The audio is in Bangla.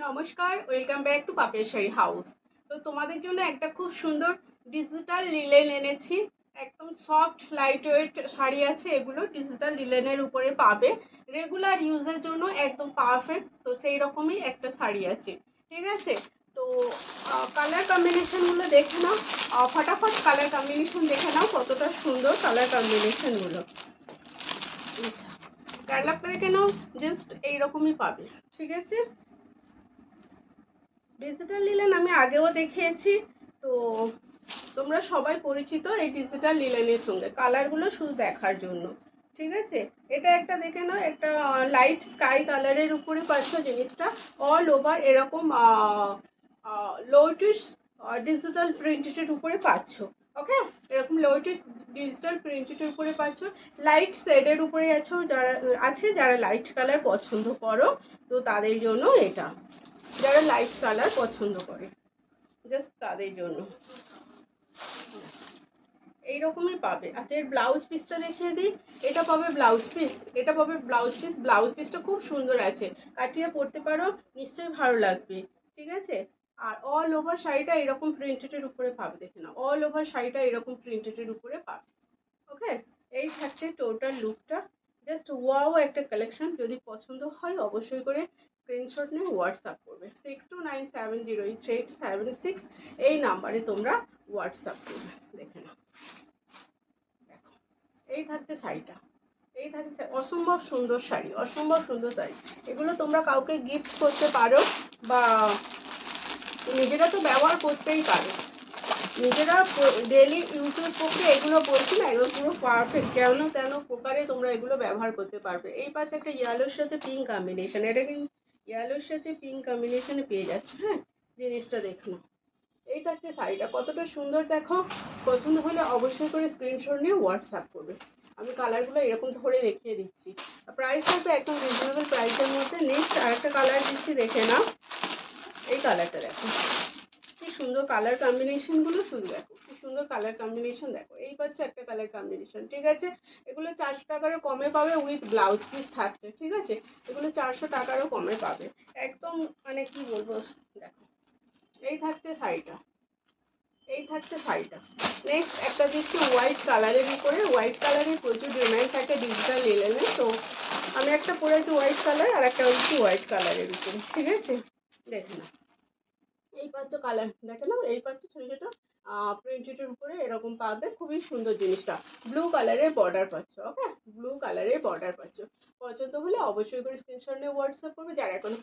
নমস্কার, welcome back to Papiya sari house. তো তোমাদের জন্য একটা খুব সুন্দর ডিজিটাল লিলেন এনেছি। একদম সফট লাইট ওয়েট শাড়ি আছে, এগুলো ডিজিটাল লিলেনের উপরে পাবে। রেগুলার ইউজের জন্য একদম পারফেক্ট। তো সেই রকমই একটা শাড়ি আছে, ঠিক আছে। তো কালার কম্বিনেশনগুলো দেখে নাও, ফটাফট কালার কম্বিনেশন দেখে নাও কতটা সুন্দর কালার কম্বিনেশনগুলো। আচ্ছা, কালার দেখে নাও, জাস্ট এইরকমই পাবে, ঠিক আছে। ডিজিটাল লিলেন আমি আগেও দেখিয়েছি, তো তোমরা সবাই পরিচিত এই ডিজিটাল লিলেনের সঙ্গে। কালারগুলো শুধু দেখার জন্য, ঠিক আছে। এটা একটা দেখে নাও, একটা লাইট স্কাই কালারের উপরে পাচ্ছ জিনিসটা। অল ওভার এরকম লোটিস ডিজিটাল প্রিন্টের উপরে পাচ্ছ। ওকে, এরকম লোটিস ডিজিটাল প্রিন্টের উপরে পাচ্ছ। লাইট শেডের উপরে যারা লাইট কালার পছন্দ করো, তো তাদের জন্য এটা। যারা লাইট কালার পছন্দ করে, জাস্ট তাদের জন্য এইরকমই পাবে। আচ্ছা, এর ব্লাউজ পিসটা দেখিয়ে দিই। এটা পাবে ব্লাউজ পিস, ব্লাউজ পিসটা খুব সুন্দর আছে, কাটিয়ে পরতে পারো, নিশ্চয়ই ভালো লাগবে, ঠিক আছে। আর অল ওভার শাড়িটা এরকম প্রিন্টেডের উপরে পাবে, দেখে নাও, অল ওভার শাড়িটা এরকম প্রিন্টেডের উপরে পাবে। ওকে, এই থাকছে টোটাল লুকটা। জাস্ট ওয়াও একটা কালেকশন। যদি পছন্দ হয় অবশ্যই করে স্ক্রিনশট নিয়ে হোয়াটসঅ্যাপ করবে। 6297083876 এই নাম্বারে তোমরা হোয়াটসঅ্যাপ করবে। দেখে নাও, দেখো, এই থাকছে শাড়িটা। এই থাকছে অসম্ভব সুন্দর শাড়ি, অসম্ভব সুন্দর শাড়ি। এগুলো তোমরা কাউকে গিফট করতে পারো, বা নিজেরা তো ব্যবহার করতেই পারো। নিজেরা ডেলি ইউজের পক্ষে এগুলো বলছি না, এগুলো পুরো পারফেক্ট। যেন তেন প্রকারে তোমরা এগুলো ব্যবহার করতে পারবে। এই পাশে একটা ইয়েলোর সাথে পিঙ্ক কম্বিনেশন, এটা কিন্তু ইয়েলোর সাথে পিঙ্ক কম্বিনেশনে পেয়ে যাচ্ছ। হ্যাঁ, জিনিসটা দেখুন। এই থাকছে শাড়িটা, কতটা সুন্দর দেখো। পছন্দ হলে অবশ্যই করে স্ক্রিনশট নিয়ে হোয়াটসঅ্যাপ করবে। আমি কালারগুলো এরকম ধরে দেখিয়ে দিচ্ছি। প্রাইস থাকবে একদম রিজনেবল প্রাইসের মধ্যে। নেক্সট আরেকটা কালার দিচ্ছি, দেখে নাও। এই কালারটা দেখো, কি সুন্দর কালার কম্বিনেশনগুলো, শুধু দেখো কি সুন্দর কালার কম্বিনেশন। দেখো, এই পাচ্ছে একটা কালার কম্বিনেশন, ঠিক আছে। এগুলো 400 টাকারও কমে পাবে, উইথ ব্লাউজ পিস থাকছে, ঠিক আছে। এগুলো 400 টাকারও কমে পাবে, একদম মানে কি বলবো। দেখো, এই থাকছে শাড়িটা, এই থাকছে শাড়িটা। নেক্সট একটা দিচ্ছি হোয়াইট কালারের উপরে। হোয়াইট কালারের প্রচুর ডিমান্ড থাকে ডিজিটাল লিলেনে, তো আমি একটা পরেছি হোয়াইট কালার, আর একটা হচ্ছে হোয়াইট কালারের উপরে, ঠিক আছে। দেখে নাও, এই পাচ্ছ কালার, দেখে নাও, এই পাচ্ছ ছোটো ছোটো প্রিন্টের উপরে এরকম পাবে। খুবই সুন্দর জিনিসটা। ব্লু কালারের বর্ডার পাচ্ছ। ওকে, ব্লু কালারের বর্ডার পাচ্ছ। পছন্দ হলে অবশ্যই করে স্ক্রিনশট নিয়ে হোয়াটসঅ্যাপ করবে। যারা এখনো